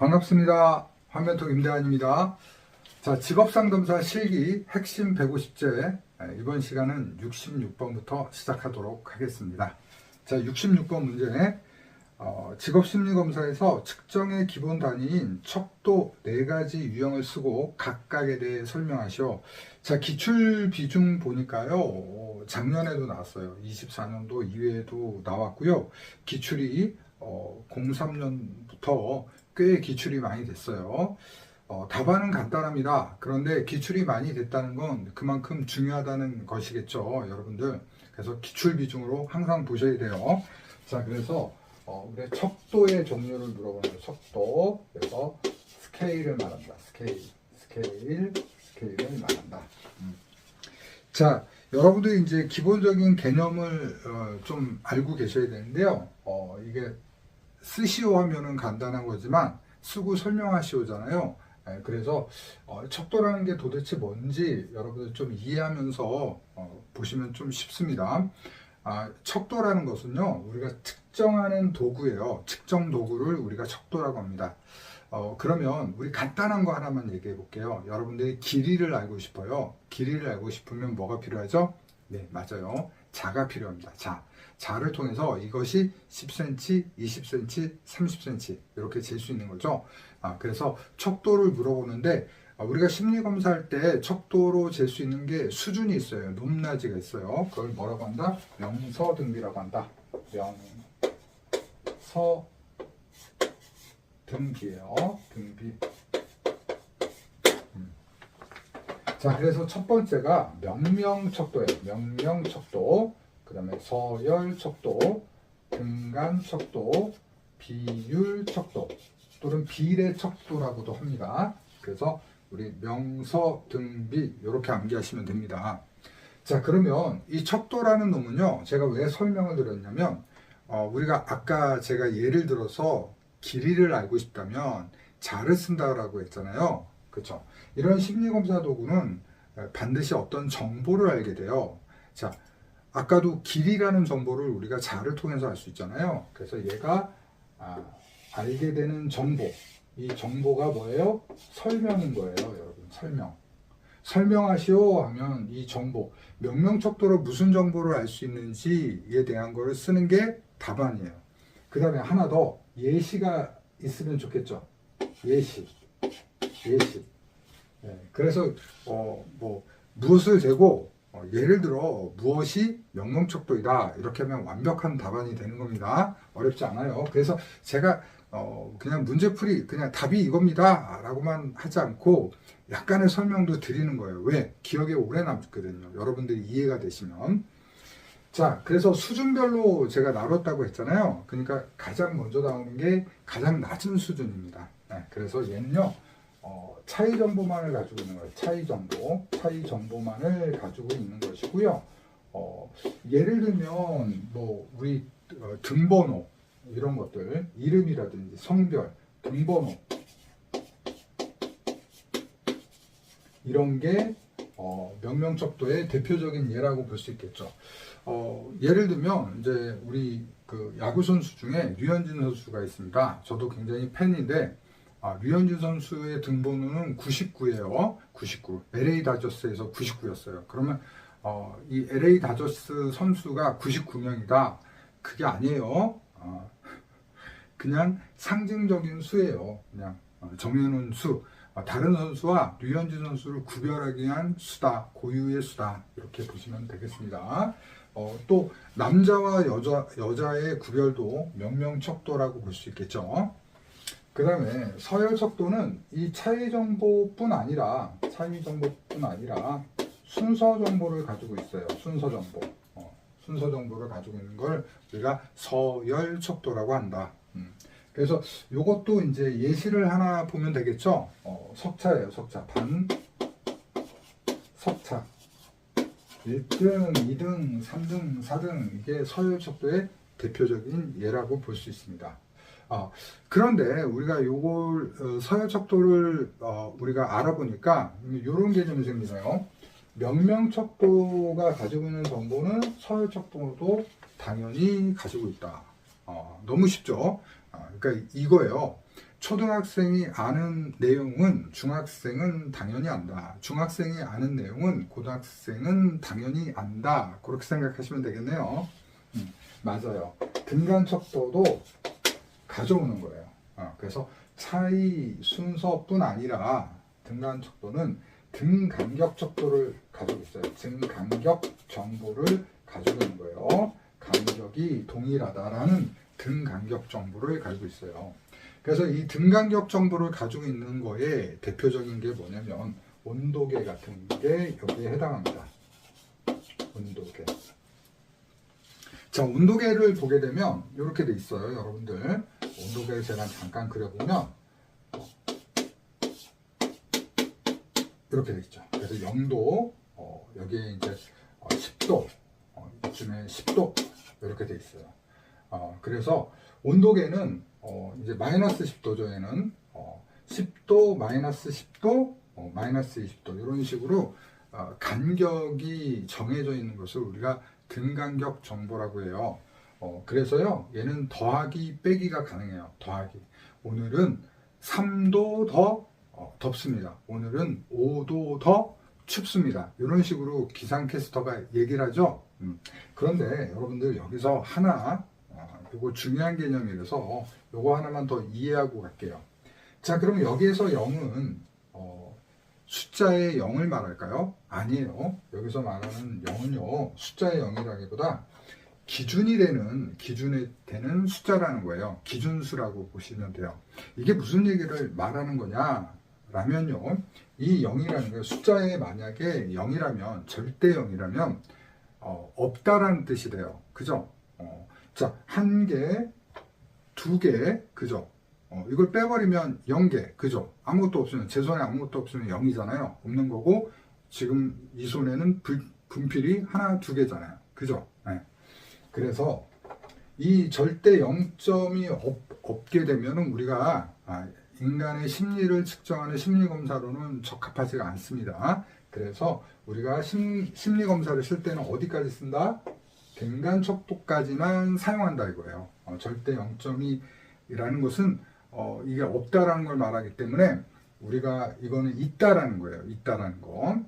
반갑습니다. 화면톡 임대환입니다. 자, 직업상담사 실기 핵심 150제 이번 시간은 66번부터 시작하도록 하겠습니다. 자, 66번 문제 직업심리검사에서 측정의 기본 단위인 척도 4가지 유형을 쓰고 각각에 대해 설명하시오. 자, 기출 비중 보니까요, 작년에도 나왔어요. 24년도 이외에도 나왔고요. 기출이 03년부터 꽤 기출이 많이 됐어요. 답안은 간단합니다. 그런데 기출이 많이 됐다는 건 그만큼 중요하다는 것이겠죠, 여러분들. 그래서 기출 비중으로 항상 보셔야 돼요. 자, 그래서 우리 척도의 종류를 물어보는 척도. 그래서 스케일을 말한다. 스케일을 말한다. 자, 여러분들이 이제 기본적인 개념을 좀 알고 계셔야 되는데요. 이게 쓰시오 하면은 간단한 거지만 쓰고 설명하시오잖아요. 그래서 척도라는 게 도대체 뭔지 여러분들 좀 이해하면서 보시면 좀 쉽습니다. 척도라는 것은요, 우리가 측정하는 도구예요. 측정 도구를 우리가 척도라고 합니다. 그러면 우리 간단한 거 하나만 얘기해 볼게요. 여러분들이 길이를 알고 싶어요. 길이를 알고 싶으면 뭐가 필요하죠? 네, 맞아요. 자가 필요합니다. 자를 통해서 이것이 10cm, 20cm, 30cm 이렇게 잴 수 있는 거죠. 그래서 척도를 물어보는데 우리가 심리검사할 때 척도로 잴 수 있는 게 수준이 있어요. 높낮이가 있어요. 그걸 뭐라고 한다? 명서등비라고 한다. 명서등비예요. 등비. 자, 그래서 첫 번째가 명명척도예요. 명명척도. 그 다음에 서열척도, 등간척도, 비율척도 또는 비례척도라고도 합니다. 그래서 우리 명서등비 이렇게 암기하시면 됩니다. 자, 그러면 이 척도라는 놈은요, 제가 왜 설명을 드렸냐면 우리가 아까 제가 예를 들어서 길이를 알고 싶다면 자를 쓴다라고 했잖아요. 그렇죠? 이런 심리검사 도구는 반드시 어떤 정보를 알게 돼요. 자, 아까도 길이라는 정보를 우리가 자를 통해서 알 수 있잖아요. 그래서 얘가 알게 되는 정보, 이 정보가 뭐예요? 설명인 거예요, 여러분. 설명하시오 하면 이 정보, 명명척도로 무슨 정보를 알 수 있는지에 대한 거를 쓰는 게 답안이에요. 그 다음에 하나 더, 예시가 있으면 좋겠죠. 예시. 네, 그래서 무엇을 재고 예를 들어 무엇이 명명척도이다 이렇게 하면 완벽한 답안이 되는 겁니다. 어렵지 않아요. 그래서 제가 그냥 문제풀이 그냥 답이 이겁니다 라고만 하지 않고 약간의 설명도 드리는 거예요. 왜? 기억에 오래 남거든요. 여러분들이 이해가 되시면. 자, 그래서 수준별로 제가 나눴다고 했잖아요. 그러니까 가장 먼저 나오는 게 가장 낮은 수준입니다. 네, 그래서 얘는요, 차이 정보만을 가지고 있는 거예요. 차이 정보만을 가지고 있는 것이고요. 예를 들면 우리 등번호 이런 것들, 이름이라든지 성별, 등번호 이런 게 명명척도의 대표적인 예라고 볼 수 있겠죠. 예를 들면 이제 우리 그 야구 선수 중에 류현진 선수가 있습니다. 저도 굉장히 팬인데 류현진 선수의 등번호는 99예요. 99. LA 다저스에서 99였어요. 그러면 이 LA 다저스 선수가 99명이다. 그게 아니에요. 그냥 상징적인 수예요. 그냥 정해놓은 수. 다른 선수와 류현진 선수를 구별하기 위한 수다. 고유의 수다. 이렇게 보시면 되겠습니다. 또 남자와 여자의 구별도 명명척도라고 볼 수 있겠죠. 그 다음에 서열척도는 이 차이 정보뿐 아니라 순서 정보를 가지고 있어요. 순서 정보를 가지고 있는 걸 우리가 서열척도라고 한다. 그래서 이것도 이제 예시를 하나 보면 되겠죠. 석차예요. 석차. 석차. 1등, 2등, 3등, 4등 이게 서열척도의 대표적인 예라고 볼 수 있습니다. 그런데 우리가 요걸 서열척도를 우리가 알아보니까 이런 개념이 생기네요. 명명척도가 가지고 있는 정보는 서열척도도 당연히 가지고 있다. 너무 쉽죠. 그러니까 이거예요. 초등학생이 아는 내용은 중학생은 당연히 안다. 중학생이 아는 내용은 고등학생은 당연히 안다. 그렇게 생각하시면 되겠네요. 맞아요. 등간척도도 가져오는 거예요. 그래서 차이 순서뿐 아니라 등간척도는 등간격 척도를 가지고 있어요. 등간격 정보를 가지고 있는 거예요. 간격이 동일하다라는 등간격 정보를 가지고 있어요. 그래서 이 등간격 정보를 가지고 있는 거에 대표적인 게 뭐냐면 온도계 같은 게 여기에 해당합니다. 온도계. 자, 온도계를 보게 되면 이렇게 돼 있어요, 여러분들. 온도계를 제가 잠깐 그려보면 이렇게 돼 있죠. 그래서 0도, 여기에 이제 10도, 이쯤에 10도 이렇게 돼 있어요. 그래서 온도계는 이제 마이너스 10도죠. 얘는 10도, 마이너스 10도, 마이너스 20도 이런 식으로 간격이 정해져 있는 것을 우리가 등간격 정보라고 해요. 그래서요, 얘는 더하기 빼기가 가능해요. 더하기. 오늘은 3도 더 덥습니다. 오늘은 5도 더 춥습니다. 이런 식으로 기상캐스터가 얘기를 하죠. 그런데 여러분들 여기서 하나, 이거 중요한 개념이라서 요거 하나만 더 이해하고 갈게요. 자, 그럼 여기에서 0은 숫자의 0을 말할까요? 아니에요. 여기서 말하는 0은요, 숫자의 0이라기보다 기준이 되는 숫자라는 거예요. 기준수라고 보시면 돼요. 이게 무슨 얘기를 말하는 거냐? 라면요, 이 0이라는 게 숫자에 만약에 0이라면, 절대 0이라면, 없다라는 뜻이 돼요. 그죠? 자, 1개, 2개, 그죠? 이걸 빼버리면 0개, 그죠? 아무것도 없으면, 제 손에 아무것도 없으면 0이잖아요. 없는 거고, 지금 이 손에는 분필이 하나, 2개잖아요. 그죠? 네. 그래서 이 절대 0점이 없게 되면 우리가 인간의 심리를 측정하는 심리검사로는 적합하지가 않습니다. 그래서 우리가 심리검사를 쓸 때는 어디까지 쓴다? 등간척도까지만 사용한다 이거예요. 절대 0점이라는 것은 이게 없다라는 걸 말하기 때문에 우리가 이거는 있다라는 거예요. 있다라는 거.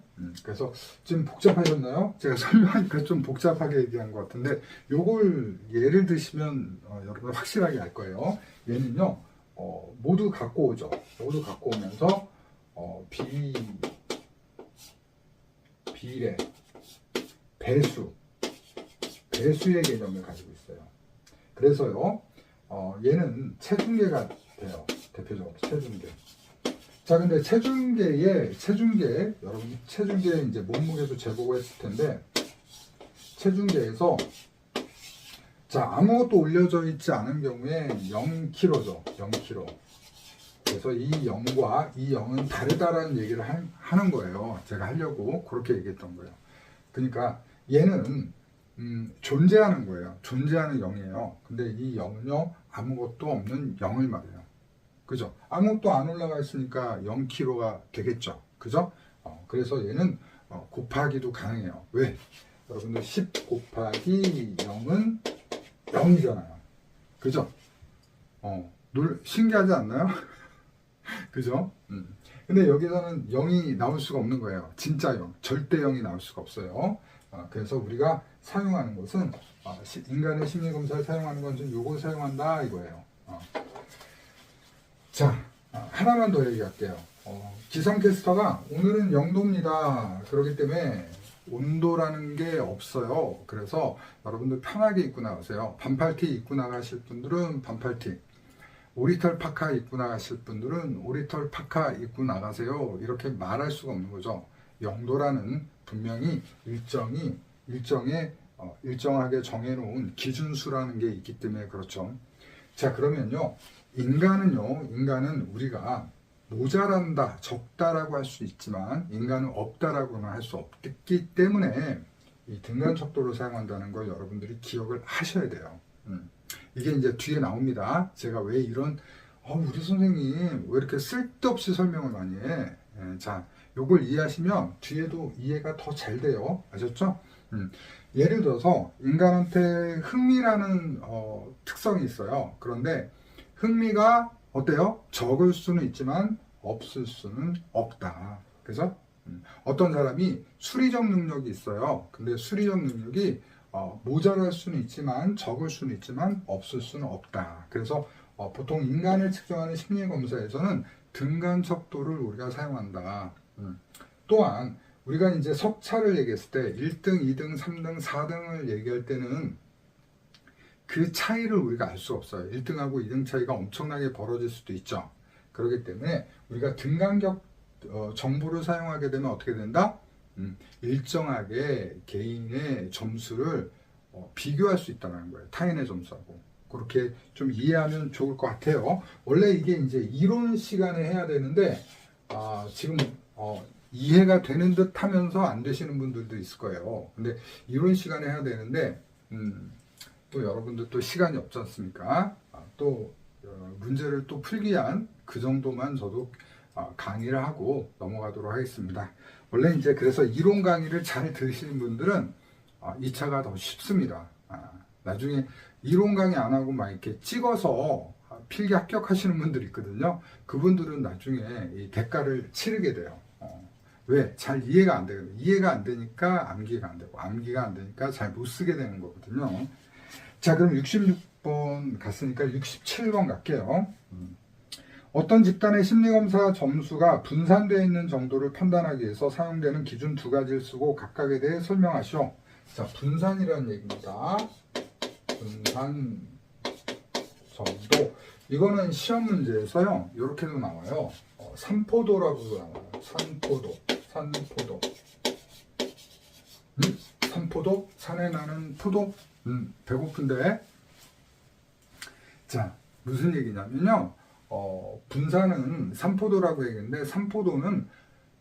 그래서 지금 복잡하셨나요? 제가 설명하니까 좀 복잡하게 얘기한 것 같은데 요걸 예를 드시면 여러분 확실하게 알 거예요. 얘는요, 모두 갖고 오죠. 모두 갖고 오면서 비례, 배수의 개념을 가지고 있어요. 그래서요, 얘는 체중계가 돼요. 대표적으로 체중계. 자, 근데 여러분 체중계에 이제 몸무게도 재보고 했을 텐데, 체중계에서 자, 아무것도 올려져 있지 않은 경우에 0kg죠. 0kg. 그래서 이 0과 이 0은 다르다라는 얘기를 하는 거예요. 제가 하려고 그렇게 얘기했던 거예요. 그러니까 얘는 존재하는 거예요. 존재하는 0이에요. 근데 이 0은요, 아무것도 없는 0을 말해요. 그죠? 아무것도 안 올라가 있으니까 0kg가 되겠죠. 그죠? 그래서 얘는 곱하기도 가능해요. 왜? 여러분들 10 곱하기 0은 0이잖아요. 그죠? 신기하지 않나요? 그죠? 근데 여기서는 0이 나올 수가 없는 거예요. 진짜 0, 절대 0이 나올 수가 없어요. 그래서 우리가 사용하는 것은 인간의 심리검사를 사용하는 건 좀 요걸 사용한다 이거예요. 자, 하나만 더 얘기할게요. 기상캐스터가 오늘은 0도입니다. 그렇기 때문에 온도라는 게 없어요. 그래서 여러분들 편하게 입고 나가세요. 반팔티 입고 나가실 분들은 반팔티, 오리털 파카 입고 나가실 분들은 오리털 파카 입고 나가세요. 이렇게 말할 수가 없는 거죠. 0도라는 분명히 일정하게 정해놓은 기준수라는 게 있기 때문에 그렇죠. 자, 그러면요, 인간은 우리가 모자란다, 적다라고 할 수 있지만 인간은 없다라고는 할 수 없기 때문에 이 등간척도를 사용한다는 걸 여러분들이 기억을 하셔야 돼요. 이게 이제 뒤에 나옵니다. 제가 왜 이런 우리 선생님 왜 이렇게 쓸데없이 설명을 많이 해? 자, 요걸 이해하시면 뒤에도 이해가 더 잘 돼요. 아셨죠? 예를 들어서 인간한테 흥미라는 특성이 있어요. 그런데 흥미가 어때요? 적을 수는 있지만 없을 수는 없다. 그래서 어떤 사람이 수리적 능력이 있어요. 근데 수리적 능력이 모자랄 수는 있지만 적을 수는 있지만 없을 수는 없다. 그래서 보통 인간을 측정하는 심리검사에서는 등간 척도를 우리가 사용한다. 또한 우리가 이제 석차를 얘기했을 때 1등, 2등, 3등, 4등을 얘기할 때는 그 차이를 우리가 알 수 없어요. 1등하고 2등 차이가 엄청나게 벌어질 수도 있죠. 그렇기 때문에 우리가 등간격 정보를 사용하게 되면 어떻게 된다? 일정하게 개인의 점수를 비교할 수 있다는 거예요. 타인의 점수하고. 그렇게 좀 이해하면 좋을 것 같아요. 원래 이게 이제 이론 시간에 해야 되는데, 지금, 이해가 되는 듯 하면서 안 되시는 분들도 있을 거예요. 근데 이론 시간에 해야 되는데, 또 여러분들 또 시간이 없지 않습니까? 또 문제를 또 풀기 위한 그 정도만 저도 강의를 하고 넘어가도록 하겠습니다. 원래 이제 그래서 이론 강의를 잘 들으시는 분들은 2차가 더 쉽습니다. 나중에 이론 강의 안 하고 막 이렇게 찍어서 필기 합격하시는 분들이 있거든요. 그분들은 나중에 이 대가를 치르게 돼요. 왜? 잘 이해가 안 되거든요. 이해가 안 되니까 암기가 안 되고, 암기가 안 되니까 잘 못 쓰게 되는 거거든요. 자, 그럼 66번 갔으니까 67번 갈게요. 어떤 집단의 심리검사 점수가 분산되어 있는 정도를 판단하기 위해서 사용되는 기준 두 가지를 쓰고 각각에 대해 설명하시오. 자, 분산이라는 얘기입니다. 분산 정도. 이거는 시험 문제에서요, 이렇게도 나와요. 산포도라고도 나와요. 산포도. 산포도? 산에 나는 포도? 배고픈데. 자, 무슨 얘기냐면요. 분산은 산포도라고 얘기했는데, 산포도는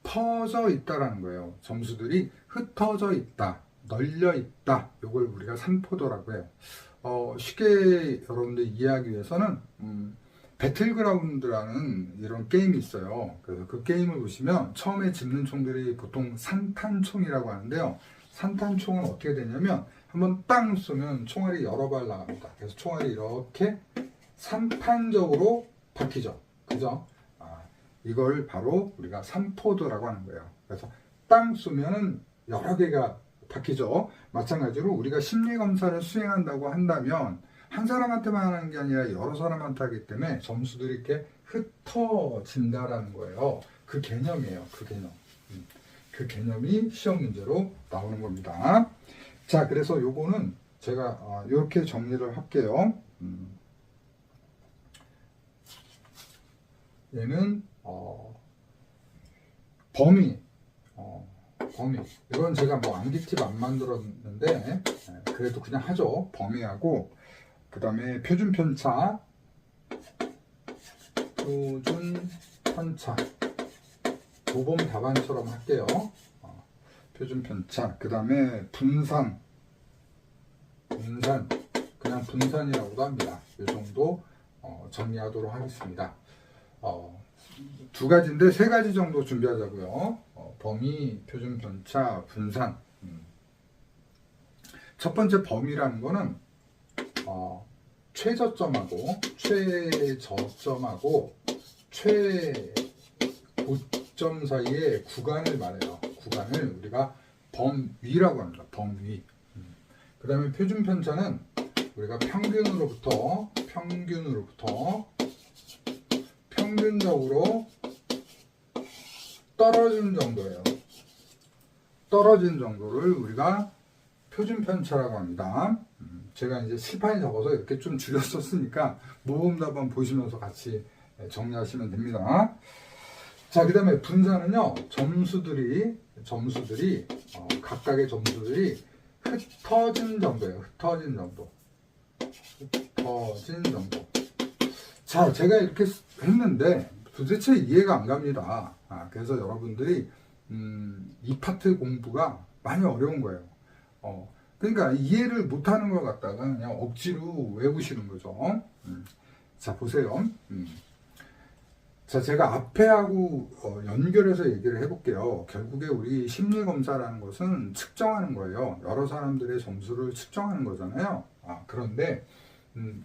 퍼져 있다라는 거예요. 점수들이 흩어져 있다, 널려 있다. 이걸 우리가 산포도라고 해요. 쉽게 여러분들 이해하기 위해서는, 배틀그라운드라는 이런 게임이 있어요. 그래서 그 게임을 보시면 처음에 집는 총들이 보통 산탄총이라고 하는데요. 산탄총은 어떻게 되냐면 한번 땅 쏘면 총알이 여러 발 나갑니다. 그래서 총알이 이렇게 산탄적으로 바뀌죠. 그죠? 이걸 바로 우리가 산포도라고 하는 거예요. 그래서 땅 쏘면은 여러 개가 바뀌죠. 마찬가지로 우리가 심리검사를 수행한다고 한다면 한 사람한테만 하는 게 아니라 여러 사람한테 하기 때문에 점수들이 이렇게 흩어진다라는 거예요. 그 개념이에요. 그 개념. 그 개념이 시험 문제로 나오는 겁니다. 자, 그래서 요거는 제가 이렇게 정리를 할게요. 얘는 범위. 이건 제가 뭐 암기 팁 안 만들었는데 그래도 그냥 하죠. 범위하고 그 다음에 표준 편차 모범 답안처럼 할게요. 표준 편차, 그 다음에 분산 그냥 분산이라고도 합니다. 이 정도 정리하도록 하겠습니다. 두 가지인데 세 가지 정도 준비하자고요. 범위, 표준 편차, 분산. 첫 번째 범위라는 거는 최저점하고 최저점하고 최고점 사이의 구간을 말해요. 구간을 우리가 범위라고 합니다. 범위. 그 다음에 표준 편차는 우리가 평균적으로 떨어진 정도예요. 떨어진 정도를 우리가 표준 편차라고 합니다. 제가 이제 칠판에 적어서 이렇게 좀 줄였었으니까 모범답안 보시면서 같이 정리하시면 됩니다. 자, 그 다음에 분산은요, 점수들이 각각의 점수들이 흩어진 정도예요. 흩어진 정도. 자, 제가 이렇게 했는데 도대체 이해가 안 갑니다. 그래서 여러분들이 이 파트 공부가 많이 어려운 거예요. 그러니까 이해를 못하는 걸 갖다가 그냥 억지로 외우시는 거죠. 자, 보세요. 자, 제가 앞에 하고 연결해서 얘기를 해볼게요. 결국에 우리 심리검사라는 것은 측정하는 거예요. 여러 사람들의 점수를 측정하는 거잖아요. 그런데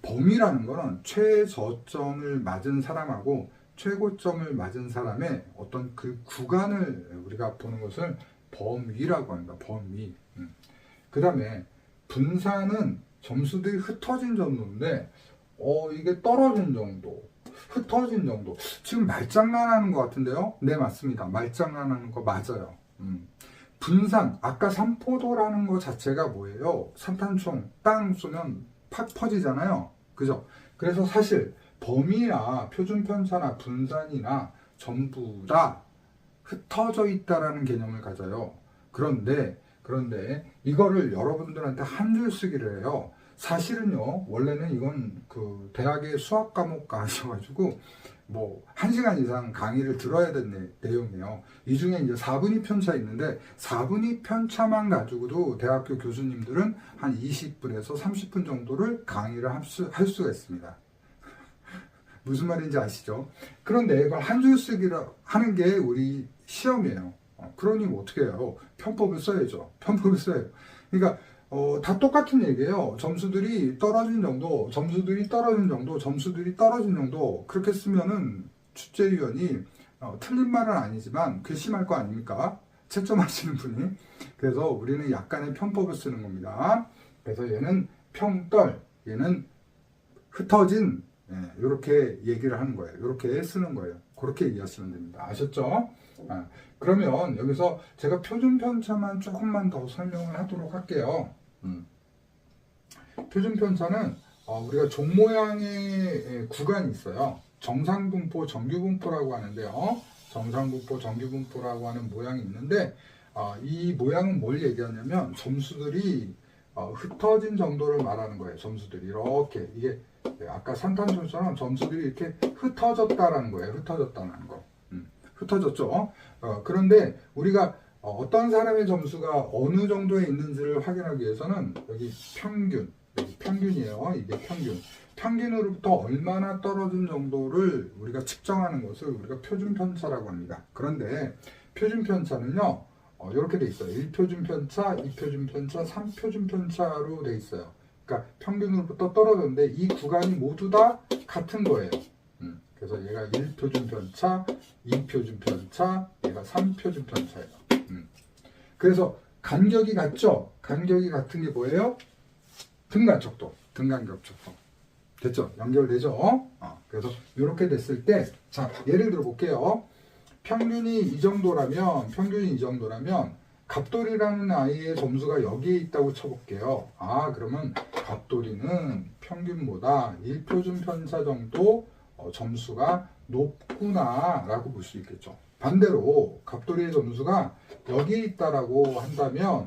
범위라는 거는 최저점을 맞은 사람하고 최고점을 맞은 사람의 어떤 그 구간을 우리가 보는 것을 범위라고 합니다. 범위. 그 다음에 분산은 점수들이 흩어진 정도인데, 이게 떨어진 정도, 흩어진 정도. 지금 말장난하는 것 같은데요? 네, 맞습니다. 말장난하는 거 맞아요. 분산, 아까 산포도라는 거 자체가 뭐예요? 산탄총, 땅 쏘면 팍 퍼지잖아요. 그죠? 그래서 사실 범위나 표준편차나 분산이나 전부 다 흩어져 있다라는 개념을 가져요. 그런데 이거를 여러분들한테 한 줄 쓰기를 해요. 사실은요, 원래는 이건 그 대학의 수학 과목 가셔가지고 뭐 1시간 이상 강의를 들어야 되는 내용이에요. 이 중에 이제 4분위 편차 있는데 4분위 편차만 가지고도 대학교 교수님들은 한 20분에서 30분 정도를 강의를 할 수가 있습니다. 무슨 말인지 아시죠? 그런데 이걸 한 줄 쓰기를 하는 게 우리 시험이에요. 그러니 뭐 어떻게 해요? 편법을 써야죠. 편법을 써요. 그러니까 다 똑같은 얘기예요. 점수들이 떨어진 정도, 점수들이 떨어진 정도, 점수들이 떨어진 정도. 그렇게 쓰면은 출제위원이 틀린 말은 아니지만 괘씸할 거 아닙니까? 채점하시는 분이. 그래서 우리는 약간의 편법을 쓰는 겁니다. 그래서 얘는 평떨, 얘는 흩어진, 이렇게 얘기를 하는 거예요. 이렇게 쓰는 거예요. 그렇게 이해하시면 됩니다. 아셨죠? 그러면 여기서 제가 표준 편차만 조금만 더 설명을 하도록 할게요. 표준 편차는 우리가 종 모양의 구간이 있어요. 정상분포, 정규분포라고 하는데요. 정상분포, 정규분포라고 하는 모양이 있는데 이 모양은 뭘 얘기하냐면 점수들이 흩어진 정도를 말하는 거예요. 점수들이 이렇게 이게 아까 산탄총처럼 점수들이 이렇게 흩어졌다라는 거예요. 흩어졌다는 거. 흩어졌죠. 그런데 우리가 어떤 사람의 점수가 어느 정도에 있는지를 확인하기 위해서는 여기 평균이에요. 이게 평균. 평균으로부터 얼마나 떨어진 정도를 우리가 측정하는 것을 우리가 표준 편차라고 합니다. 그런데 표준 편차는요, 이렇게 돼 있어요. 1표준 편차, 2표준 편차, 3표준 편차로 돼 있어요. 그러니까 평균으로부터 떨어졌는데 이 구간이 모두 다 같은 거예요. 그래서 얘가 1표준 편차, 2표준 편차, 얘가 3표준 편차예요. 그래서 간격이 같죠? 간격이 같은 게 뭐예요? 등간척도, 등간격척도. 됐죠? 연결되죠? 그래서 이렇게 됐을 때, 자, 예를 들어 볼게요. 평균이 이 정도라면, 갑돌이라는 아이의 점수가 여기에 있다고 쳐볼게요. 그러면 갑돌이는 평균보다 1표준 편차 정도 점수가 높구나 라고 볼 수 있겠죠. 반대로 갑돌이의 점수가 여기에 있다라고 한다면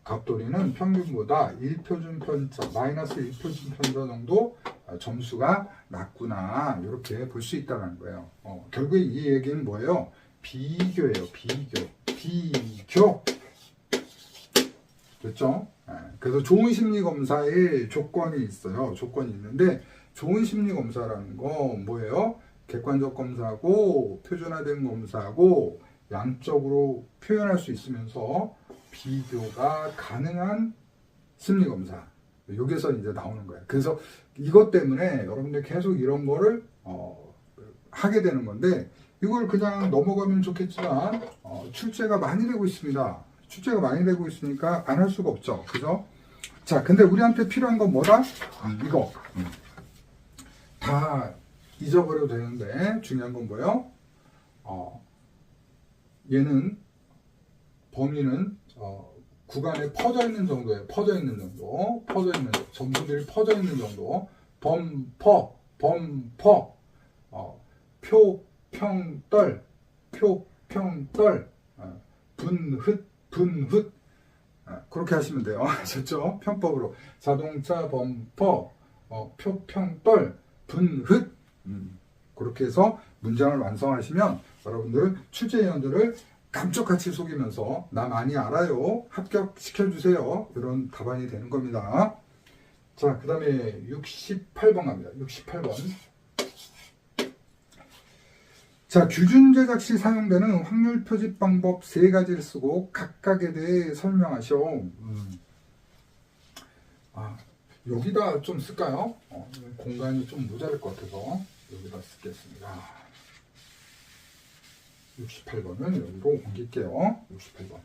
갑돌이는 평균보다 1표준 편차, 마이너스 1표준 편차 정도 점수가 낮구나 이렇게 볼 수 있다는 거예요. 결국에 이 얘기는 뭐예요? 비교예요. 비교. 됐죠? 그래서 좋은 심리 검사의 조건이 있어요. 조건이 있는데 좋은 심리 검사라는 건 뭐예요? 객관적 검사하고 표준화된 검사하고 양적으로 표현할 수 있으면서 비교가 가능한 심리 검사. 여기서 이제 나오는 거예요. 그래서 이것 때문에 여러분들 계속 이런 거를 하게 되는 건데 이걸 그냥 넘어가면 좋겠지만 출제가 많이 되고 있습니다. 출제가 많이 되고 있으니까 안 할 수가 없죠. 그죠? 자, 근데 우리한테 필요한 건 뭐다? 이거. 다 잊어버려도 되는데 중요한 건 뭐예요? 얘는 범위는 구간에 퍼져 있는 정도예요. 퍼져 있는 정도. 점수들이 퍼져 있는 정도. 범퍼. 표평떨. 분훗. 그렇게 하시면 돼요. 아셨죠? 편법으로. 자동차 범퍼, 표평떨, 분훗. 그렇게 해서 문장을 완성하시면 여러분들은 출제위원들을 감쪽같이 속이면서 나 많이 알아요. 합격시켜주세요. 이런 답안이 되는 겁니다. 자, 그 다음에 68번 갑니다. 68번. 자, 규준 제작 시 사용되는 확률 표집 방법 3가지를 쓰고 각각에 대해 설명하시오. 여기다 좀 쓸까요? 공간이 좀 모자랄 것 같아서 여기다 쓰겠습니다. 68번을 여기로 옮길게요. 68번.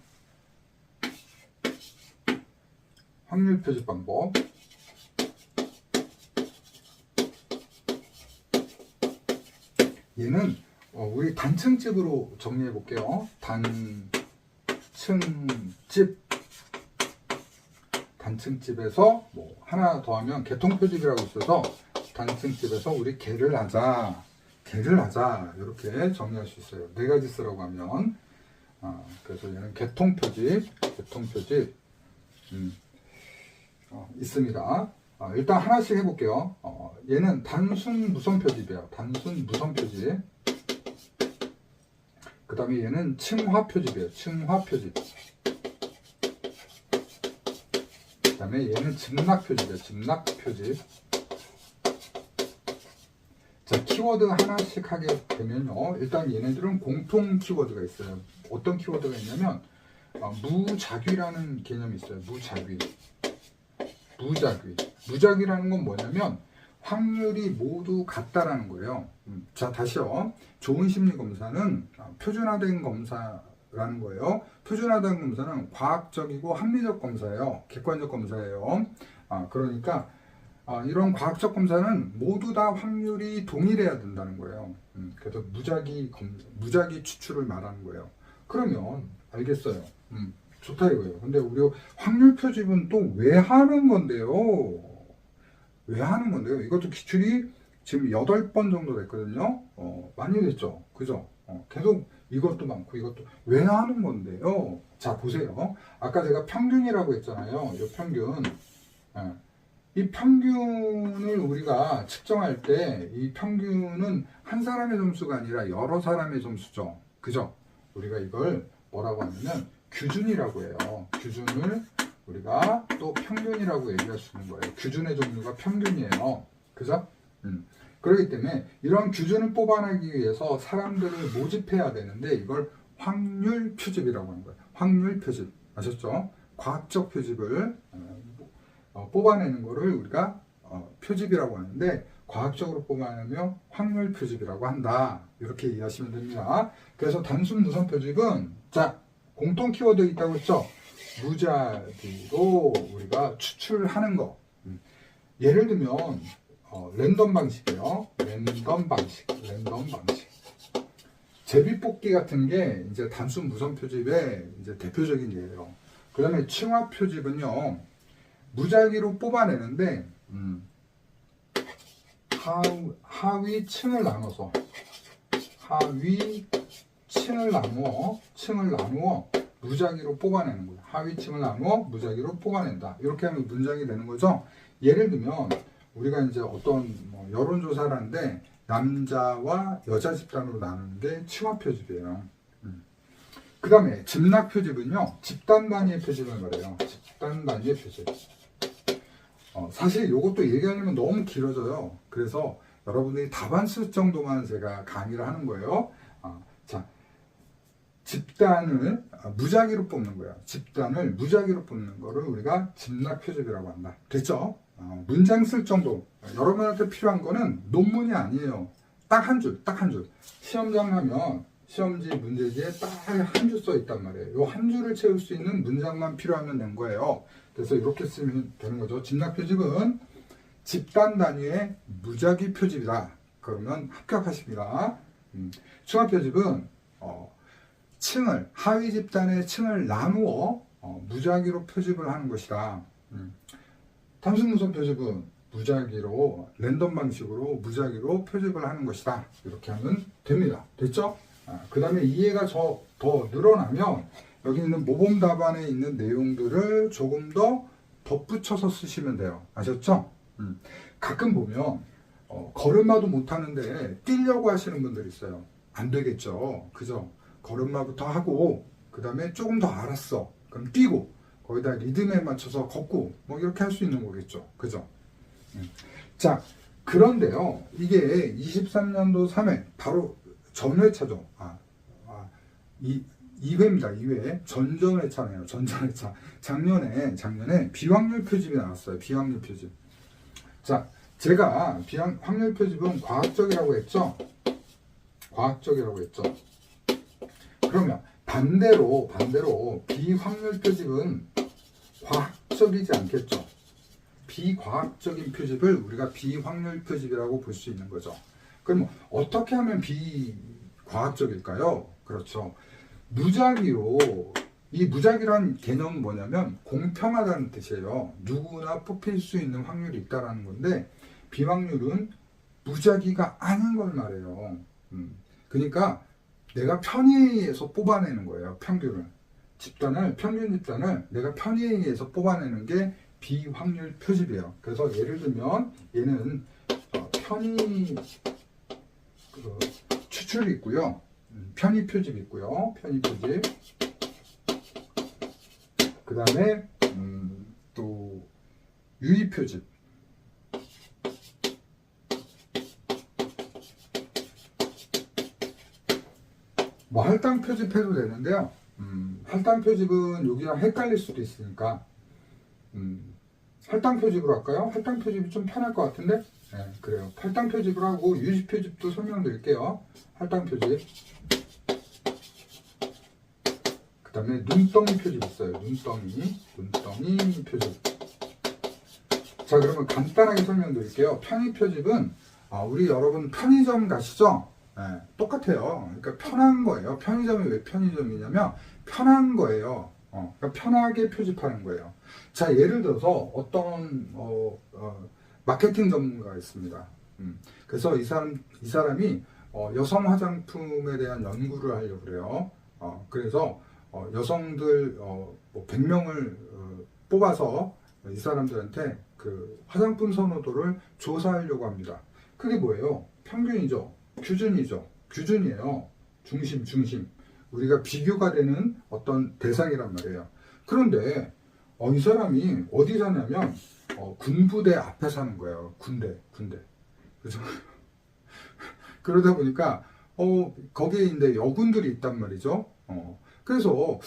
확률 표집 방법. 얘는 우리 단층집으로 정리해 볼게요. 단층집에서 뭐 하나 더하면 개통표집이라고 있어서 단층집에서 우리 개를 하자 이렇게 정리할 수 있어요. 네 가지 쓰라고 하면 그래서 얘는 개통표집 있습니다. 일단 하나씩 해볼게요. 얘는 단순 무선 표집이에요. 단순 무선 표집. 그 다음에 얘는 층화 표집이에요. 층화 표집. 그 다음에 얘는 집락 표집이에요. 집락 표집. 자, 키워드 하나씩 하게 되면요. 일단 얘네들은 공통 키워드가 있어요. 어떤 키워드가 있냐면 무작위라는 개념이 있어요. 무작위라는 건 뭐냐면 확률이 모두 같다라는 거예요. 자, 다시요. 좋은 심리 검사는 표준화된 검사라는 거예요. 표준화된 검사는 과학적이고 합리적 검사예요. 객관적 검사예요. 그러니까 이런 과학적 검사는 모두 다 확률이 동일해야 된다는 거예요. 그래서 무작위 추출을 말하는 거예요. 그러면 알겠어요. 좋다 이거예요. 근데 우리 확률 표집은 또 왜 하는 건데요? 왜 하는 건데요? 이것도 기출이 지금 8번 정도 됐거든요. 많이 됐죠? 그죠? 계속 이것도 많고 이것도 왜 하는 건데요? 자, 보세요. 아까 제가 평균이라고 했잖아요. 이 평균. 이 평균을 우리가 측정할 때 이 평균은 한 사람의 점수가 아니라 여러 사람의 점수죠. 그죠? 우리가 이걸 뭐라고 하냐면 규준이라고 해요. 규준을 우리가 또 평균이라고 얘기할 수 있는 거예요. 규준의 종류가 평균이에요. 그죠? 그렇기 때문에 이런 규준을 뽑아내기 위해서 사람들을 모집해야 되는데 이걸 확률 표집이라고 하는 거예요. 확률 표집. 아셨죠? 과학적 표집을 뽑아내는 거를 우리가 표집이라고 하는데 과학적으로 뽑아내면 확률 표집이라고 한다. 이렇게 이해하시면 됩니다. 그래서 단순 무선 표집은 자, 공통 키워드 있다고 했죠? 무작위로 우리가 추출하는 거. 예를 들면 랜덤 방식이에요. 랜덤 방식. 제비뽑기 같은 게 이제 단순 무선 표집의 이제 대표적인 예예요. 그 다음에 층화 표집은요, 무작위로 뽑아내는데 하위 층을 나눠서 무작위로 뽑아내는 거예요. 하위층을 나누어 무작위로 뽑아낸다. 이렇게 하면 문장이 되는 거죠. 예를 들면 우리가 이제 어떤 여론조사를 하는데 남자와 여자 집단으로 나누는 게 층화 표집이에요. 그 다음에 집락 표집은요, 집단 단위의 표집을 말해요. 집단 단위의 표집. 사실 이것도 얘기하려면 너무 길어져요. 그래서 여러분들이 답안 쓸 정도만 제가 강의를 하는 거예요. 자, 집단을 무작위로 뽑는 거예요. 집단을 무작위로 뽑는 거를 우리가 집락 표집이라고 한다. 됐죠? 문장 쓸 정도. 여러분한테 필요한 거는 논문이 아니에요. 딱 한 줄. 시험장 가면 시험지 문제지에 딱 한 줄 써 있단 말이에요. 이 한 줄을 채울 수 있는 문장만 필요하면 된 거예요. 그래서 이렇게 쓰면 되는 거죠. 집락 표집은 집단 단위의 무작위 표집이다. 그러면 합격하십니다. 층화 표집은 하위 집단의 층을 나누어 무작위로 표집을 하는 것이다. 단순 무선 표집은 무작위로 랜덤 방식으로 무작위로 표집을 하는 것이다. 이렇게 하면 됩니다. 됐죠? 그 다음에 이해가 더 늘어나면 여기 있는 모범 답안에 있는 내용들을 조금 더 덧붙여서 쓰시면 돼요. 아셨죠? 가끔 보면 걸음마도 못하는데 뛰려고 하시는 분들 있어요. 안 되겠죠. 그죠? 걸음마부터 하고 그 다음에 조금 더 알았어. 그럼 뛰고 거기다 리듬에 맞춰서 걷고 뭐 이렇게 할 수 있는 거겠죠. 그죠? 자, 그런데요. 이게 23년도 3회 바로 전회차죠. 2회입니다. 2회. 전전회차네요. 전전회차. 작년에 비확률 표집이 나왔어요. 비확률 표집. 자, 제가 비확률 표집은 과학적이라고 했죠? 과학적이라고 했죠? 그러면 반대로 비확률 표집은 과학적이지 않겠죠? 비과학적인 표집을 우리가 비확률 표집이라고 볼 수 있는 거죠. 그럼 어떻게 하면 비과학적일까요? 그렇죠. 무작위로, 이 무작위란 개념은 뭐냐면 공평하다는 뜻이에요. 누구나 뽑힐 수 있는 확률이 있다라는 건데, 비확률은 무작위가 아닌 걸 말해요. 그러니까 내가 편의에 의해서 뽑아내는 거예요. 평균을. 평균 집단을 내가 편의에 의해서 뽑아내는 게 비확률 표집이에요. 그래서 예를 들면 얘는 편의 추출이 있고요. 편의 표집이 있고요. 편의 표집. 그 다음에 또 유의 표집. 뭐 할당 표집해도 되는데요. 할당 표집은 여기랑 헷갈릴 수도 있으니까 할당 표집으로 할까요? 할당 표집이 좀 편할 것 같은데? 네, 그래요. 할당 표집으로 하고 유지 표집도 설명드릴게요. 할당 표집. 그 다음에 눈덩이 표집 있어요. 눈덩이 표집. 자, 그러면 간단하게 설명드릴게요. 편의 표집은 우리 여러분 편의점 가시죠? 네, 똑같아요. 그러니까 편한 거예요. 편의점이 왜 편의점이냐면 편한 거예요. 그러니까 편하게 표집하는 거예요. 자, 예를 들어서 어떤 마케팅 전문가가 있습니다. 그래서 이 사람이 여성 화장품에 대한 연구를 하려고 그래요. 그래서 여성들 100명을 뽑아서 이 사람들한테 그 화장품 선호도를 조사하려고 합니다. 그게 뭐예요? 평균이죠. 규준이에요. 중심. 우리가 비교가 되는 어떤 대상이란 말이에요. 그런데 이 사람이 어디 사냐면 군부대 앞에 사는 거예요. 군대. 그래서 그러다 보니까 거기에 이제 여군들이 있단 말이죠. 그래서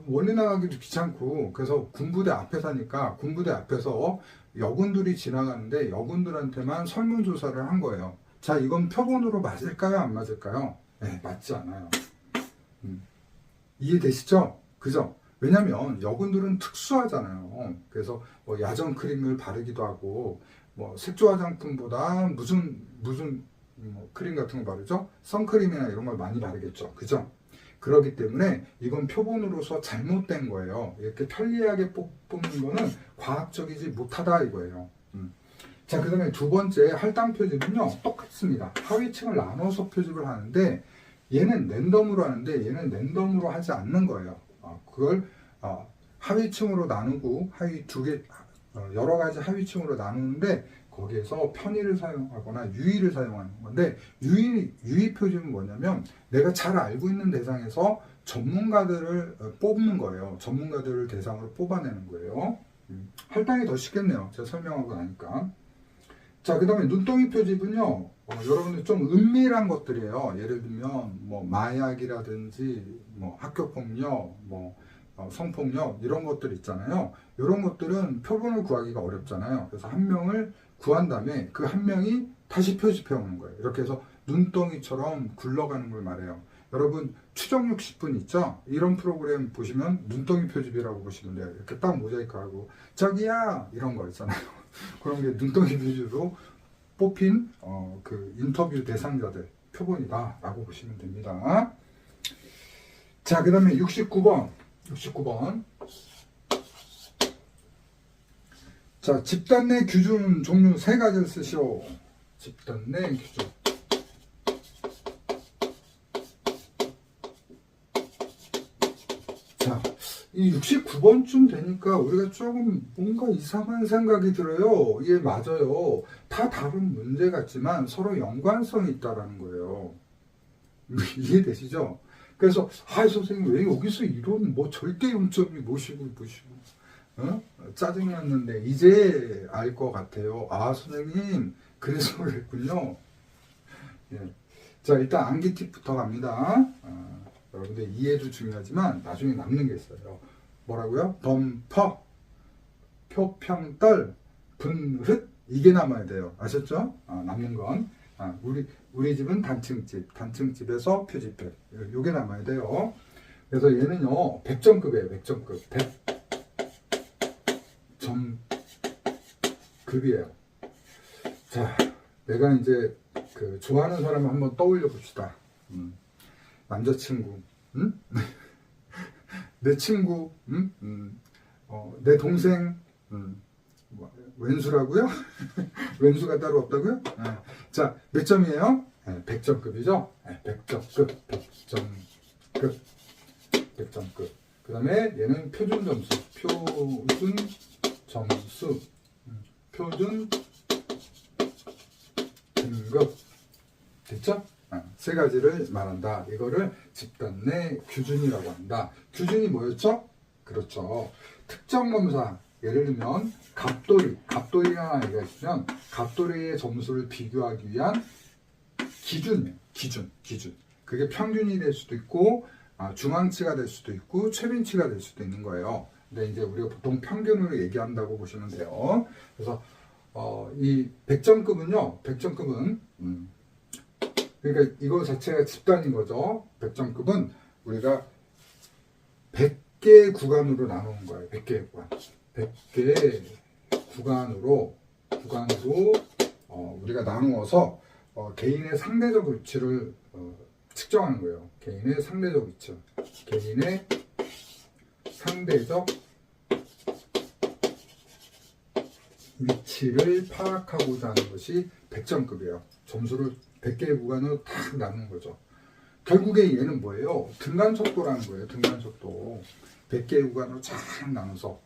원래 나가기도 귀찮고, 그래서 군부대 앞에 사니까 군부대 앞에서 여군들이 지나가는데 여군들한테만 설문조사를 한 거예요. 자, 이건 표본으로 맞을까요? 안 맞을까요? 네, 맞지 않아요. 이해되시죠? 그죠? 왜냐면 여군들은 특수하잖아요. 그래서 뭐 야전 크림을 바르기도 하고, 뭐 색조 화장품보다 무슨 크림 같은 거 바르죠? 선크림이나 이런 걸 많이 바르겠죠. 그죠? 그렇기 때문에 이건 표본으로서 잘못된 거예요. 이렇게 편리하게 뽑는 거는 과학적이지 못하다 이거예요. 자, 그 다음에 두 번째 할당 표집은요, 똑같습니다. 하위층을 나눠서 표집을 하는데, 얘는 랜덤으로 하는데, 얘는 랜덤으로 하지 않는 거예요. 그걸 하위층으로 나누고, 여러 가지 하위층으로 나누는데, 거기에서 편의를 사용하거나 유의를 사용하는 건데, 유의 표집은 뭐냐면, 내가 잘 알고 있는 대상에서 전문가들을 뽑는 거예요. 전문가들을 대상으로 뽑아내는 거예요. 할당이 더 쉽겠네요. 제가 설명하고 나니까. 자, 그 다음에 눈덩이 표집은요, 여러분들 좀 은밀한 것들이에요. 예를 들면, 뭐, 마약이라든지, 뭐, 학교폭력, 뭐, 성폭력, 이런 것들 있잖아요. 이런 것들은 표본을 구하기가 어렵잖아요. 그래서 한 명을 구한 다음에 그 한 명이 다시 표집해 오는 거예요. 이렇게 해서 눈덩이처럼 굴러가는 걸 말해요. 여러분, 추적 60분 있죠? 이런 프로그램 보시면 눈덩이 표집이라고 보시면 돼요. 이렇게 딱 모자이크하고, 저기야! 이런 거 있잖아요. 그런 게 눈덩이 표집으로 뽑힌 그 인터뷰 대상자들 표본이다 라고 보시면 됩니다. 자, 그 다음에 69번. 자, 집단 내 규준 종류 3가지를 쓰시오. 집단 내 규준. 자, 이 69번쯤 되니까 우리가 조금 뭔가 이상한 생각이 들어요. 이게 맞아요. 다 다른 문제 같지만 서로 연관성이 있다라는 거예요. 이해되시죠? 그래서 선생님 왜 여기서 이런 뭐 절대 0점이 뭐시고 짜증이 났는데 이제 알 것 같아요. 선생님 그래서 그랬군요. 예. 자, 일단 암기 팁부터 갑니다. 여러분들 이해도 중요하지만 나중에 남는 게 있어요. 뭐라고요? 범퍼, 표평떨, 분흒, 이게 남아야 돼요. 아셨죠? 남는 건. 우리 집은 단층집. 단층집에서 표지표. 요게 남아야 돼요. 그래서 얘는요, 100점급이에요. 100점급. 100점급이에요. 자, 내가 이제 그 좋아하는 사람을 한번 떠올려 봅시다. 남자친구, 응? 내 친구, 응? 내 동생, 왼수라고요? 왼수가 따로 없다고요? 자, 몇 점이에요? 100점급이죠? 100점급, 100점급, 100점급. 그 다음에 얘는 표준 점수, 표준 등급. 됐죠? 세 가지를 말한다. 이거를 집단 내 규준이라고 한다. 규준이 뭐였죠? 그렇죠. 특정 검사, 예를 들면 갑돌이라는 아이가 있으면 갑돌이의 점수를 비교하기 위한 기준이에요. 기준. 그게 평균이 될 수도 있고, 중앙치가 될 수도 있고, 최빈치가 될 수도 있는 거예요. 근데 이제 우리가 보통 평균으로 얘기한다고 보시면 돼요. 그래서 이 100점급은요, 100점급은 그러니까 이거 자체가 집단인 거죠. 100점급은 우리가 100개 구간으로 나누는 거예요. 100개 구간. 100개 구간으로 우리가 나누어서 개인의 상대적 위치를 측정하는 거예요. 개인의 상대적 위치. 개인의 상대적 위치를 파악하고자 하는 것이 100점급이에요. 점수를 100개의 구간으로 딱 나누는 거죠. 결국에 얘는 뭐예요? 등간속도라는 거예요. 등간속도. 100개의 구간으로 쫙 나눠서.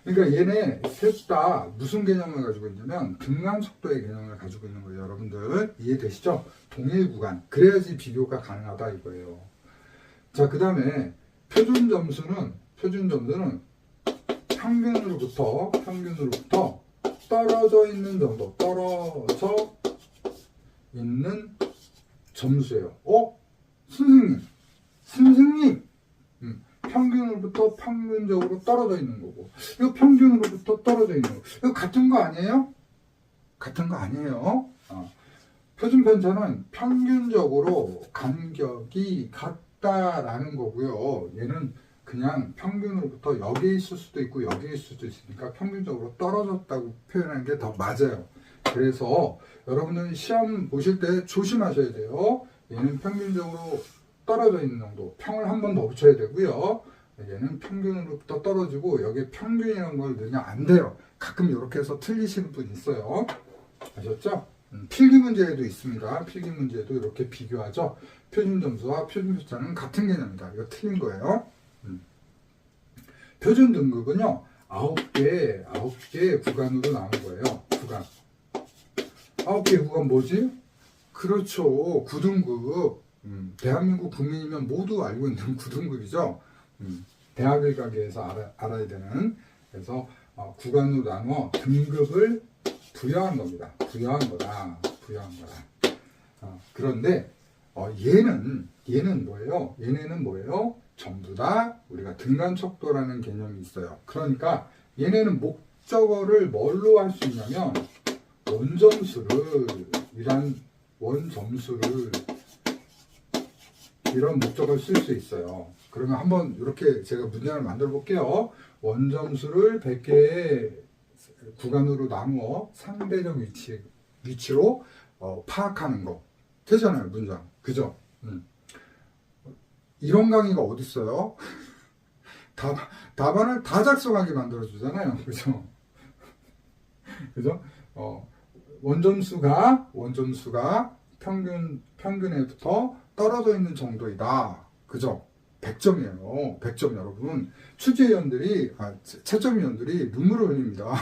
그러니까 얘네 셋 다 무슨 개념을 가지고 있냐면 등간속도의 개념을 가지고 있는 거예요. 여러분들 이해되시죠? 동일 구간. 그래야지 비교가 가능하다 이거예요. 자, 그 다음에 표준 점수는 평균으로부터 떨어져 있는 정도, 떨어져 있는 점수예요. 선생님, 평균으로부터 평균적으로 떨어져 있는 거고, 이거 평균으로부터 떨어져 있는 거, 이거 같은 거 아니에요? 같은 거 아니에요. 표준 편차는 평균적으로 간격이 같다라는 거고요. 얘는 그냥 평균으로부터 여기에 있을 수도 있고 여기에 있을 수도 있으니까 평균적으로 떨어졌다고 표현하는 게 더 맞아요. 그래서 여러분은 시험 보실 때 조심하셔야 돼요. 얘는 평균적으로 떨어져 있는 정도, 평을 한 번 더 붙여야 되고요. 얘는 평균으로부터 떨어지고 여기에 평균이라는 걸 넣으면 안 돼요. 가끔 이렇게 해서 틀리시는 분 있어요. 아셨죠? 필기 문제에도 있습니다. 필기 문제에도 이렇게 비교하죠. 표준 점수와 표준 표차는 같은 개념이다. 이거 틀린 거예요. 표준 등급은요, 9개 구간으로 나온 거예요. 구간. 9개 구간 뭐지? 그렇죠. 9등급. 대한민국 국민이면 모두 알고 있는 9등급이죠. 대학을 가기 위해서 알아야 되는. 그래서 구간으로 나눠 등급을 부여한 겁니다. 부여한 거다. 그런데 얘는 뭐예요? 얘네는 뭐예요? 전부 다 우리가 등간속도라는 개념이 있어요. 그러니까 얘네는 목적어를 뭘로 할 수 있냐면 원점수를 이런 목적어를 쓸 수 있어요. 그러면 한번 이렇게 제가 문장을 만들어 볼게요. 원점수를 100개의 구간으로 나누어 상대적 위치로 파악하는 거. 되잖아요, 문장. 그죠? 이런 강의가 어디 있어요? 답안을 다 작성하게 만들어주잖아요. 그죠? 그죠? 원점수가 평균에부터 떨어져 있는 정도이다. 그죠? 100점이에요. 100점 여러분. 출제위원들이, 채점위원들이 눈물을 흘립니다.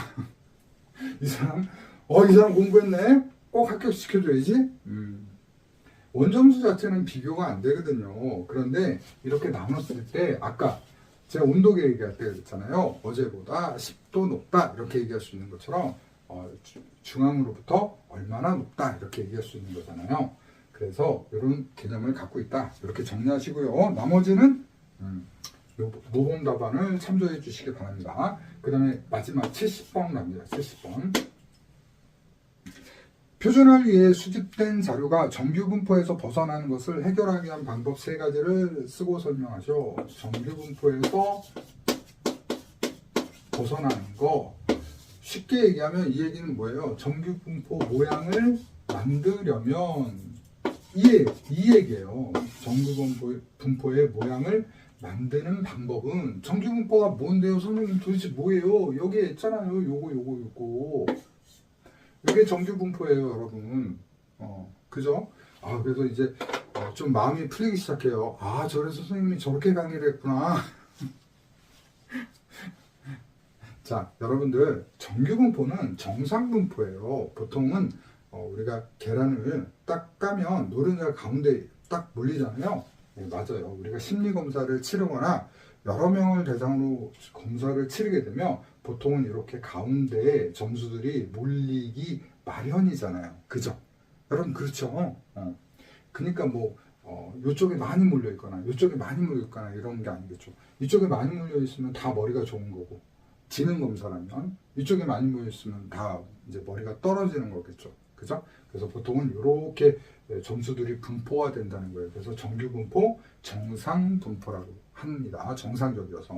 이 사람 공부했네? 꼭 합격시켜줘야지? 원점수 자체는 비교가 안 되거든요. 그런데 이렇게 나눴을 때, 아까 제가 온도계 얘기할 때 그랬잖아요. 어제보다 10도 높다. 이렇게 얘기할 수 있는 것처럼, 중앙으로부터 얼마나 높다. 이렇게 얘기할 수 있는 거잖아요. 그래서 이런 개념을 갖고 있다. 이렇게 정리하시고요. 나머지는 모범 답안을 참조해 주시기 바랍니다. 그 다음에 마지막 70번 갑니다. 70번. 표준화를 위해 수집된 자료가 정규 분포에서 벗어나는 것을 해결하기 위한 방법 3가지를 쓰고 설명하죠. 정규 분포에서 벗어나는 거. 쉽게 얘기하면 이 얘기는 뭐예요? 정규 분포 모양을 만들려면 이 얘기예요. 정규 분포의 모양을 만드는 방법은 정규 분포가 뭔데요? 선생님 도대체 뭐예요? 여기에 있잖아요. 요거. 이게 정규 분포예요, 여러분. 그죠? 그래서 이제 좀 마음이 풀리기 시작해요. 저래서 선생님이 저렇게 강의를 했구나. 자, 여러분들 정규 분포는 정상 분포예요. 보통은 우리가 계란을 딱 까면 노른자가 가운데 딱 몰리잖아요. 네, 맞아요. 우리가 심리 검사를 치르거나 여러 명을 대상으로 검사를 치르게 되면 보통은 이렇게 가운데에 점수들이 몰리기 마련이잖아요. 그죠? 여러분 그렇죠? 그러니까 뭐 이쪽에 많이 몰려 있거나 이쪽에 많이 몰려 있거나 이런 게 아니겠죠. 이쪽에 많이 몰려 있으면 다 머리가 좋은 거고, 지능 검사라면 이쪽에 많이 몰려 있으면 다 이제 머리가 떨어지는 거겠죠. 그죠? 그래서 보통은 이렇게 점수들이 분포가 된다는 거예요. 그래서 정규 분포, 정상 분포라고 합니다. 정상적이어서.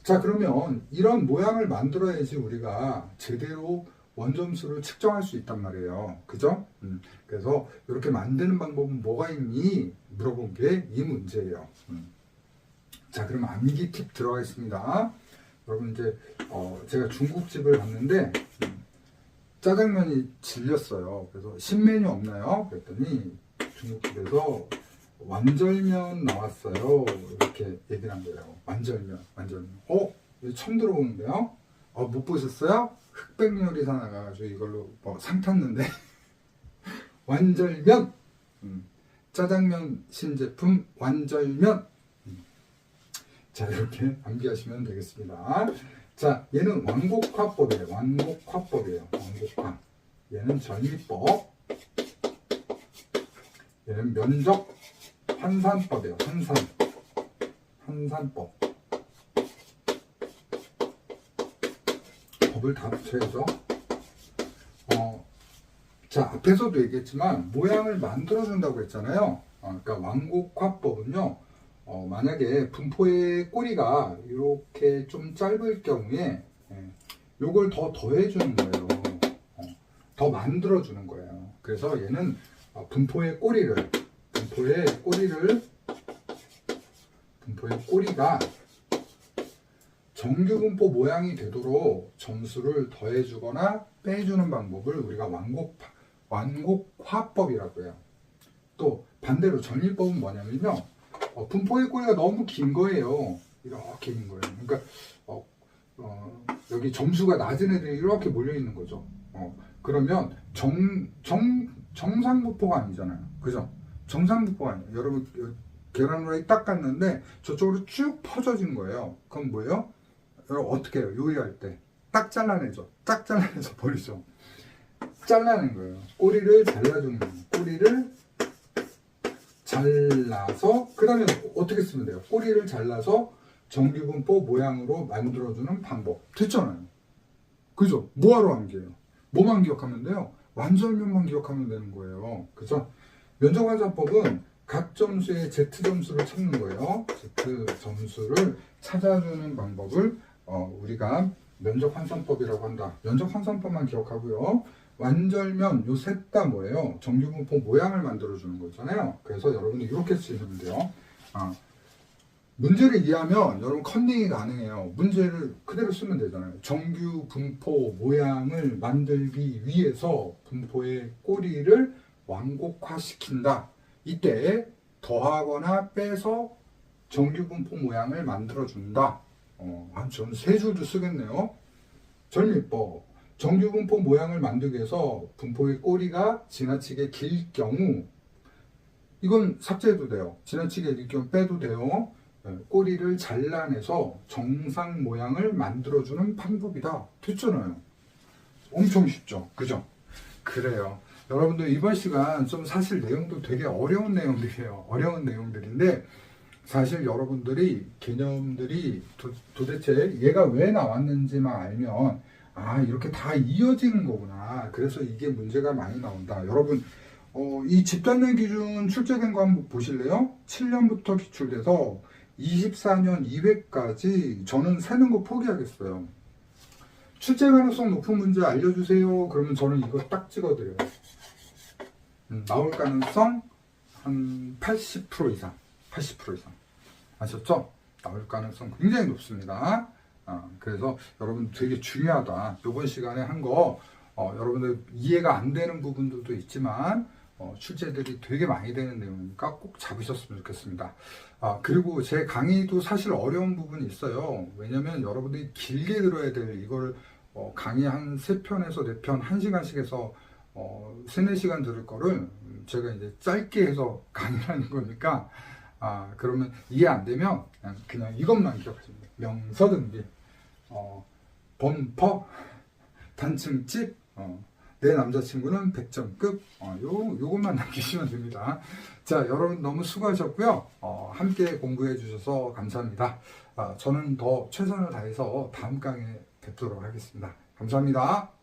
자, 그러면 이런 모양을 만들어야지 우리가 제대로 원점수를 측정할 수 있단 말이에요. 그죠? 그래서 이렇게 만드는 방법은 뭐가 있니? 물어본 게 이 문제예요. 자, 그럼 암기 팁 들어가 있습니다. 여러분 이제 제가 중국집을 갔는데 짜장면이 질렸어요. 그래서 신메뉴 없나요? 그랬더니 중국집에서 완절면 나왔어요. 이렇게 얘기를 한 거예요. 완절면. 이거 처음 들어보는데요? 못 보셨어요? 흑백 요리사 나가가지고 이걸로 상 탔는데 완절면. 짜장면 신제품 완절면. 자, 이렇게 암기하시면 되겠습니다. 자, 얘는 완곡화법이에요. 완곡화. 얘는 전리법. 얘는 면적 환산법이에요. 환산법. 법을 다 붙여야죠. 자, 앞에서도 얘기했지만 모양을 만들어준다고 했잖아요. 그러니까 완곡화법은요. 만약에 분포의 꼬리가 이렇게 좀 짧을 경우에 요걸 더 더해주는 거예요. 더 만들어주는 거예요. 그래서 얘는 분포의 꼬리가 정규 분포 모양이 되도록 점수를 더해주거나 빼주는 방법을 우리가 완곡화법이라고 해요. 또 반대로 전리법은 뭐냐면요. 분포의 꼬리가 너무 긴 거예요. 이렇게 긴 거예요. 그러니까 여기 점수가 낮은 애들이 이렇게 몰려 있는 거죠. 그러면 정상 분포가 아니잖아요. 그죠? 정상 분포가 아니에요. 여러분 계란 후라이 딱 갔는데 저쪽으로 쭉 퍼져진 거예요. 그럼 뭐예요? 여러분 어떻게 해요? 요리할 때 딱 잘라내죠. 딱 잘라내서 버리죠. 잘라낸 거예요. 꼬리를 잘라주는 거예요. 꼬리를 잘라서 그 다음에 어떻게 쓰면 돼요? 꼬리를 잘라서 정규분포 모양으로 만들어주는 방법. 됐잖아요. 그죠? 뭐하러 암기해요? 뭐만 기억하면 돼요? 완절면만 기억하면 되는 거예요. 그죠? 면적환산법은 각 점수의 Z점수를 찾는 거예요. Z점수를 찾아주는 방법을 우리가 면적환산법이라고 한다. 면적환산법만 기억하고요. 완절면 요 셋 다 뭐예요? 정규분포 모양을 만들어주는 거잖아요. 그래서 여러분이 이렇게 쓰시면 돼요. 문제를 이해하면 여러분 컨닝이 가능해요. 문제를 그대로 쓰면 되잖아요. 정규분포 모양을 만들기 위해서 분포의 꼬리를 완곡화시킨다. 이때 더하거나 빼서 정규분포 모양을 만들어준다. 저는 3줄도 쓰겠네요. 전리법. 정규분포 모양을 만들기 위해서 분포의 꼬리가 지나치게 길 경우, 이건 삭제해도 돼요. 지나치게 길 경우 빼도 돼요. 꼬리를 잘라내서 정상 모양을 만들어주는 방법이다. 됐잖아요. 엄청 쉽죠? 그죠? 그래요. 여러분들 이번 시간 좀 사실 내용도 되게 어려운 내용들이에요. 어려운 내용들인데 사실 여러분들이 개념들이 도대체 얘가 왜 나왔는지만 알면 아, 이렇게 다 이어지는 거구나. 그래서 이게 문제가 많이 나온다. 여러분, 이 집단내 기준 출제된 거 한번 보실래요? 7년부터 기출돼서 24년 2회까지 저는 세는 거 포기하겠어요. 출제 가능성 높은 문제 알려주세요. 그러면 저는 이거 딱 찍어드려요. 나올 가능성 한 80% 이상. 80% 이상. 아셨죠? 나올 가능성 굉장히 높습니다. 그래서 여러분 되게 중요하다. 이번 시간에 한 거 여러분들 이해가 안 되는 부분들도 있지만 출제들이 되게 많이 되는 내용이니까 꼭 잡으셨으면 좋겠습니다. 그리고 제 강의도 사실 어려운 부분이 있어요. 왜냐면 여러분들이 길게 들어야 될 이걸 강의 한 3편에서 4편 1시간씩 해서 3, 4시간 들을 거를 제가 이제 짧게 해서 강의를 하는 거니까 그러면 이해 안 되면 그냥 이것만 기억하시면 돼요. 명서등비, 범퍼, 단층집, 내 남자친구는 100점급, 요것만 남기시면 됩니다. 자, 여러분 너무 수고하셨고요. 함께 공부해 주셔서 감사합니다. 저는 더 최선을 다해서 다음 강의에 뵙도록 하겠습니다. 감사합니다.